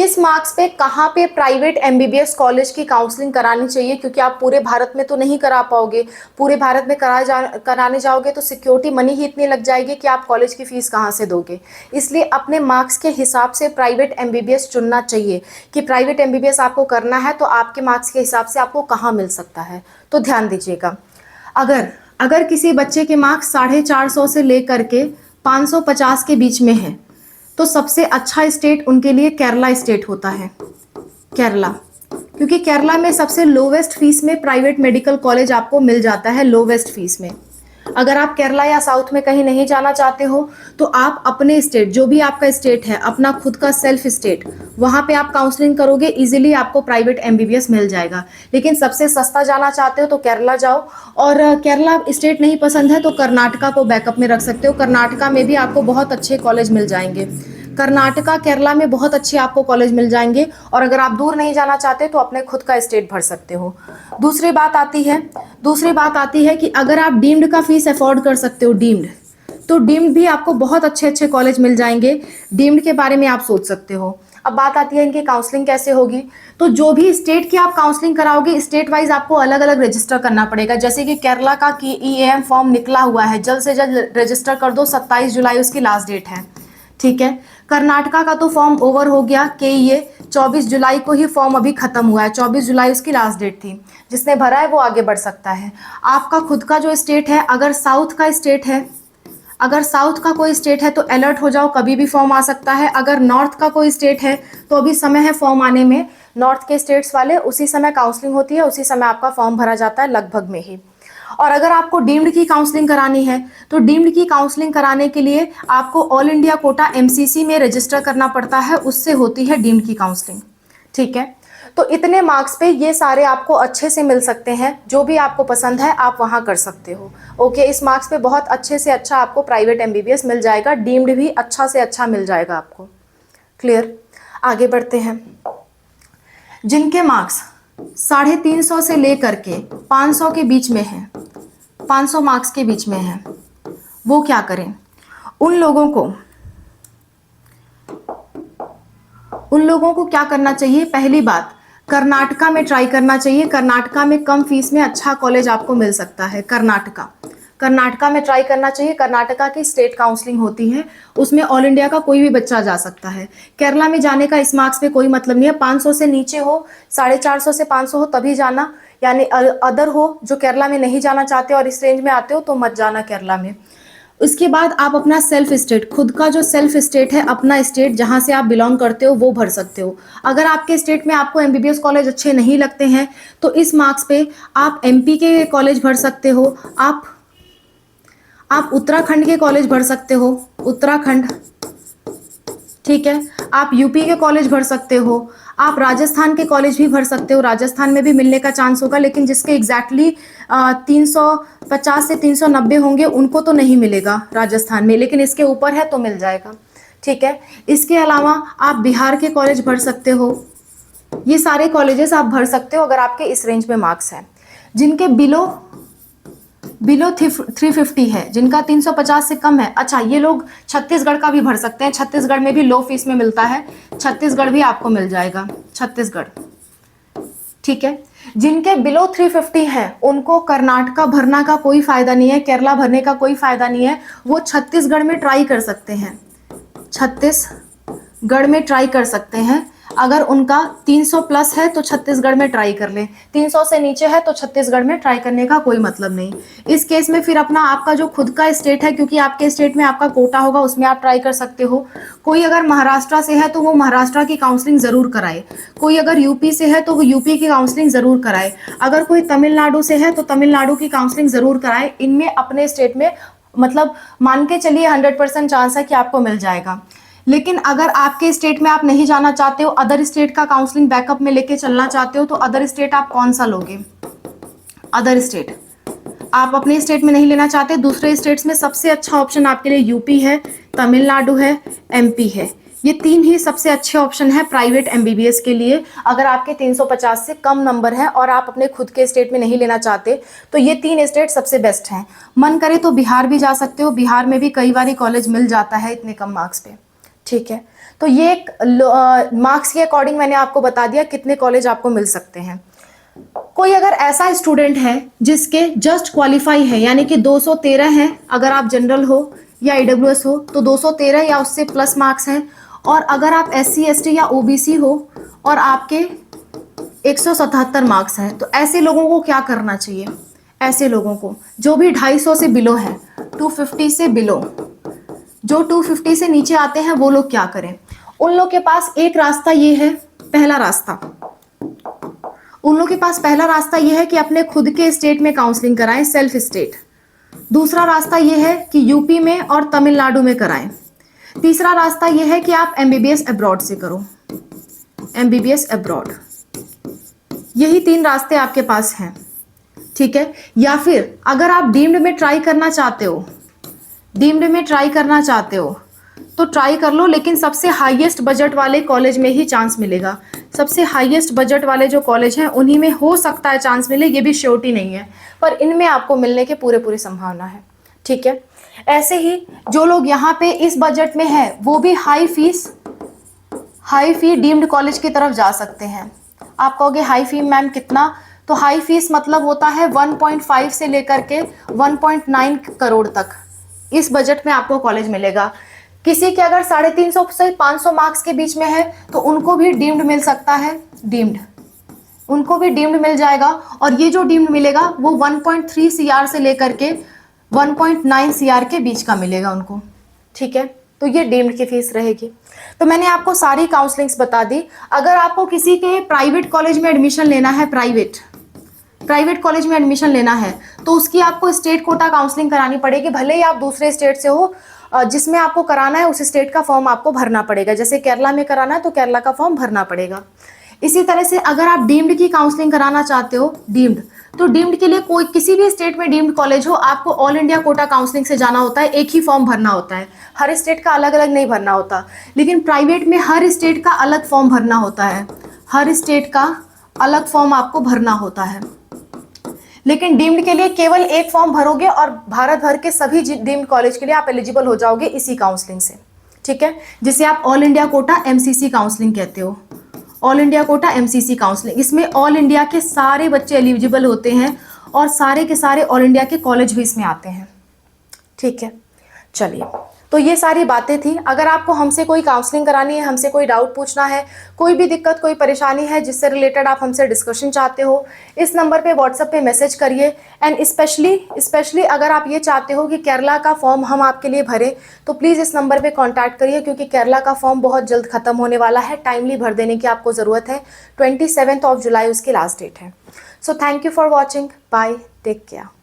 इस मार्क्स पे कहाँ पे प्राइवेट एमबीबीएस कॉलेज की काउंसलिंग करानी चाहिए, क्योंकि आप पूरे भारत में तो नहीं करा पाओगे। पूरे भारत में कराने जाओगे तो सिक्योरिटी मनी ही इतनी लग जाएगी कि आप कॉलेज की फीस कहाँ से दोगे। इसलिए अपने मार्क्स के हिसाब से प्राइवेट एमबीबीएस चुनना चाहिए कि प्राइवेट एमबीबीएस आपको करना है तो आपके मार्क्स के हिसाब से आपको कहाँ मिल सकता है। तो ध्यान दीजिएगा, अगर किसी बच्चे के मार्क्स 450 से लेकर के 550 के बीच में है तो सबसे अच्छा स्टेट उनके लिए केरला स्टेट होता है। केरला, क्योंकि केरला में सबसे लोवेस्ट फीस में प्राइवेट मेडिकल कॉलेज आपको मिल जाता है, लोवेस्ट फीस में। अगर आप केरला या साउथ में कहीं नहीं जाना चाहते हो तो आप अपने स्टेट, जो भी आपका स्टेट है, अपना खुद का सेल्फ स्टेट, वहां पे आप काउंसलिंग करोगे, इजीली आपको प्राइवेट एमबीबीएस मिल जाएगा। लेकिन सबसे सस्ता जाना चाहते हो तो केरला जाओ, और केरला स्टेट नहीं पसंद है तो कर्नाटका को बैकअप में रख सकते हो। कर्नाटका में भी आपको बहुत अच्छे कॉलेज मिल जाएंगे। कर्नाटका केरला में बहुत अच्छे आपको कॉलेज मिल जाएंगे। और अगर आप दूर नहीं जाना चाहते तो अपने खुद का स्टेट भर सकते हो। दूसरी बात आती है कि अगर आप डीम्ड का फीस अफोर्ड कर सकते हो, तो डीम्ड भी आपको बहुत अच्छे अच्छे कॉलेज मिल जाएंगे। डीम्ड के बारे में आप सोच सकते हो। अब बात आती है इनकी काउंसलिंग कैसे होगी। तो जो भी स्टेट की आप काउंसलिंग कराओगे, स्टेट वाइज आपको अलग अलग रजिस्टर करना पड़ेगा। जैसे कि केरला का KEAM फॉर्म निकला हुआ है, जल्द से जल्द रजिस्टर कर दो, 27 जुलाई उसकी लास्ट डेट है। ठीक है। कर्नाटका का तो फॉर्म ओवर हो गया, KEA 24 जुलाई को ही फॉर्म अभी खत्म हुआ है, 24 जुलाई उसकी लास्ट डेट थी। जिसने भरा है वो आगे बढ़ सकता है। आपका खुद का जो स्टेट है, अगर साउथ का कोई स्टेट है तो अलर्ट हो जाओ, कभी भी फॉर्म आ सकता है। अगर नॉर्थ का कोई स्टेट है तो अभी समय है फॉर्म आने में। नॉर्थ के स्टेट्स वाले, उसी समय काउंसलिंग होती है, उसी समय आपका फॉर्म भरा जाता है, लगभग में ही। और अगर आपको डीम्ड की काउंसलिंग करानी है तो डीम्ड की काउंसलिंग कराने के लिए आपको ऑल इंडिया कोटा MCC में रजिस्टर करना पड़ता है, उससे होती है डीम्ड की काउंसलिंग। ठीक है। तो इतने मार्क्स पे ये सारे आपको अच्छे से मिल सकते हैं। जो भी आपको पसंद है आप वहां कर सकते हो। ओके, इस मार्क्स पे बहुत अच्छे से अच्छा आपको प्राइवेट MBBS मिल जाएगा, डीम्ड भी अच्छा से अच्छा मिल जाएगा आपको। क्लियर। आगे बढ़ते हैं। जिनके मार्क्स 350 से लेकर के 500 के बीच में है, 500 मार्क्स के बीच में है, वो क्या करें। उन लोगों को क्या करना चाहिए। पहली बात, कर्नाटका में ट्राई करना चाहिए। कर्नाटका में कम फीस में अच्छा कॉलेज आपको मिल सकता है। कर्नाटका में ट्राई करना चाहिए। कर्नाटका की स्टेट काउंसलिंग होती है, उसमें ऑल इंडिया का कोई भी बच्चा जा सकता है। केरला में जाने का इस मार्क्स पे कोई मतलब नहीं है। 500 से नीचे हो, 450 से 500 हो तभी जाना, यानी अदर हो, जो केरला में नहीं जाना चाहते और इस रेंज में आते हो तो मत जाना केरला में। उसके बाद आप अपना सेल्फ स्टेट, खुद का जो सेल्फ स्टेट है, अपना स्टेट जहां से आप बिलोंग करते हो वो भर सकते हो। अगर आपके स्टेट में आपको MBBS कॉलेज अच्छे नहीं लगते हैं तो इस मार्क्स पे आप MP के कॉलेज भर सकते हो, आप उत्तराखंड के कॉलेज भर सकते हो, उत्तराखंड। ठीक है। आप UP के कॉलेज भर सकते हो, आप राजस्थान के कॉलेज भी भर सकते हो। राजस्थान में भी मिलने का चांस होगा, लेकिन जिसके एग्जैक्टली 350 से 390 होंगे उनको तो नहीं मिलेगा राजस्थान में, लेकिन इसके ऊपर है तो मिल जाएगा। ठीक है। इसके अलावा आप बिहार के कॉलेज भर सकते हो। ये सारे कॉलेजेस आप भर सकते हो अगर आपके इस रेंज में मार्क्स हैं। जिनके बिलो 350 है, जिनका 350 से कम है, अच्छा ये लोग छत्तीसगढ़ का भी भर सकते हैं। छत्तीसगढ़ में भी लो फीस में मिलता है, छत्तीसगढ़ भी आपको मिल जाएगा, छत्तीसगढ़। ठीक है। जिनके बिलो 350 है उनको कर्नाटका भरना का कोई फायदा नहीं है, केरला भरने का कोई फायदा नहीं है। वो छत्तीसगढ़ में ट्राई कर सकते हैं, छत्तीसगढ़ में ट्राई कर सकते हैं। अगर उनका 300 प्लस है तो छत्तीसगढ़ में ट्राई कर लें, 300 से नीचे है तो छत्तीसगढ़ में ट्राई करने का कोई मतलब नहीं। इस केस में फिर अपना आपका जो खुद का स्टेट है, क्योंकि आपके स्टेट में आपका कोटा होगा, उसमें आप ट्राई कर सकते हो। कोई अगर महाराष्ट्र से है तो वो महाराष्ट्र की काउंसलिंग जरूर कराए। कोई अगर UP से है तो वो UP की काउंसलिंग जरूर कराए। अगर कोई तमिलनाडु से है तो तमिलनाडु की काउंसलिंग जरूर कराए। इनमें अपने स्टेट में मतलब मान के चलिए 100% चांस है कि आपको मिल जाएगा। लेकिन अगर आपके स्टेट में आप नहीं जाना चाहते हो, अदर स्टेट का काउंसलिंग बैकअप में लेके चलना चाहते हो, तो अदर स्टेट आप कौन सा लोगे। अदर स्टेट आप अपने स्टेट में नहीं लेना चाहते, दूसरे स्टेट्स में सबसे अच्छा ऑप्शन आपके लिए UP है, तमिलनाडु है, MP है। ये तीन ही सबसे अच्छे ऑप्शन है प्राइवेट MBBS के लिए। अगर आपके 350 से कम नंबर है और आप अपने खुद के स्टेट में नहीं लेना चाहते तो ये 3 स्टेट सबसे बेस्ट हैं। मन करे तो बिहार भी जा सकते हो, बिहार में भी कई बार कॉलेज मिल जाता है इतने कम मार्क्स पे। ठीक है। तो ये मार्क्स के अकॉर्डिंग मैंने आपको बता दिया कितने कॉलेज आपको मिल सकते हैं। कोई अगर ऐसा स्टूडेंट है जिसके जस्ट क्वालिफाई है, यानी कि 213 है, अगर आप जनरल हो या ईडब्ल्यूएस हो तो 213 या उससे प्लस मार्क्स हैं, और अगर आप SC ST या OBC हो और आपके 177 मार्क्स हैं, तो ऐसे लोगों को क्या करना चाहिए? ऐसे लोगों को जो भी 250 से बिलो है, 250 से बिलो, जो 250 से नीचे आते हैं वो लोग क्या करें? उन लोग के पास एक रास्ता ये है, पहला रास्ता उन लोग के पास पहला रास्ता ये है कि अपने खुद के स्टेट में काउंसलिंग कराएं, सेल्फ स्टेट। दूसरा रास्ता ये है कि यूपी में और तमिलनाडु में कराएं। तीसरा रास्ता ये है कि आप MBBS अब्रॉड से करो, MBBS अब्रॉड। यही 3 रास्ते आपके पास हैं, ठीक है। या फिर अगर आप डीम्ड में ट्राई करना चाहते हो, तो ट्राई कर लो, लेकिन सबसे हाईएस्ट बजट वाले कॉलेज में ही चांस मिलेगा। सबसे हाईएस्ट बजट वाले जो कॉलेज हैं उन्हीं में हो सकता है चांस मिले, ये भी श्योरिटी नहीं है, पर इनमें आपको मिलने के पूरी संभावना है, ठीक है। ऐसे ही जो लोग यहाँ पे इस बजट में है वो भी हाई फी डीम्ड कॉलेज की तरफ जा सकते हैं। आप कहोगे हाई फी मैम कितना? तो हाई फीस मतलब होता है 1.5 से लेकर के 1.9 करोड़ तक इस बजट में आपको कॉलेज मिलेगा। किसी के अगर 350 से 500 मार्क्स के बीच में है तो उनको भी डीम्ड मिल सकता है, उनको भी डीम्ड मिल जाएगा। और ये जो डीम्ड मिलेगा वो 1.3 CR से लेकर के 1.9 CR के बीच का मिलेगा उनको, ठीक है। तो ये डीम्ड की फीस रहेगी। तो मैंने आपको सारी काउंसलिंग्स बता दी। अगर आपको किसी के प्राइवेट कॉलेज में एडमिशन लेना है, प्राइवेट कॉलेज में एडमिशन लेना है, तो उसकी आपको स्टेट कोटा काउंसलिंग करानी पड़ेगी, भले ही आप दूसरे स्टेट से हो। जिसमें आपको कराना है उस स्टेट का फॉर्म आपको भरना पड़ेगा। जैसे केरला में कराना है तो केरला का फॉर्म भरना पड़ेगा। इसी तरह से अगर आप डीम्ड की काउंसलिंग कराना चाहते हो, तो डीम्ड के लिए कोई किसी भी स्टेट में डीम्ड कॉलेज हो, आपको ऑल इंडिया कोटा काउंसलिंग से जाना होता है, एक ही फॉर्म भरना होता है, हर स्टेट का अलग अलग नहीं भरना होता। लेकिन प्राइवेट में हर स्टेट का अलग फॉर्म भरना होता है, हर स्टेट का अलग फॉर्म आपको भरना होता है। लेकिन डीम्ड के लिए केवल एक फॉर्म भरोगे और भारत भर के सभी डीम्ड कॉलेज के लिए आप एलिजिबल हो जाओगे इसी काउंसलिंग से, ठीक है, जिसे आप all India quota MCC counselling कहते हो। All India quota MCC counselling, इसमें ऑल इंडिया के सारे बच्चे एलिजिबल होते हैं और सारे के सारे ऑल इंडिया के कॉलेज भी इसमें आते हैं, ठीक है। चलिए, तो ये सारी बातें थी। अगर आपको हमसे कोई काउंसलिंग करानी है, हमसे कोई डाउट पूछना है, कोई भी दिक्कत, कोई परेशानी है जिससे रिलेटेड आप हमसे डिस्कशन चाहते हो, इस नंबर पे व्हाट्सएप पे मैसेज करिए। एंड स्पेशली अगर आप ये चाहते हो कि केरला का फॉर्म हम आपके लिए भरें, तो प्लीज़ इस नंबर पे कांटेक्ट करिए, क्योंकि केरला का फॉर्म बहुत जल्द ख़त्म होने वाला है। टाइमली भर देने की आपको ज़रूरत है। 27 जुलाई उसकी लास्ट डेट है। So thank you for watching. Bye, take care.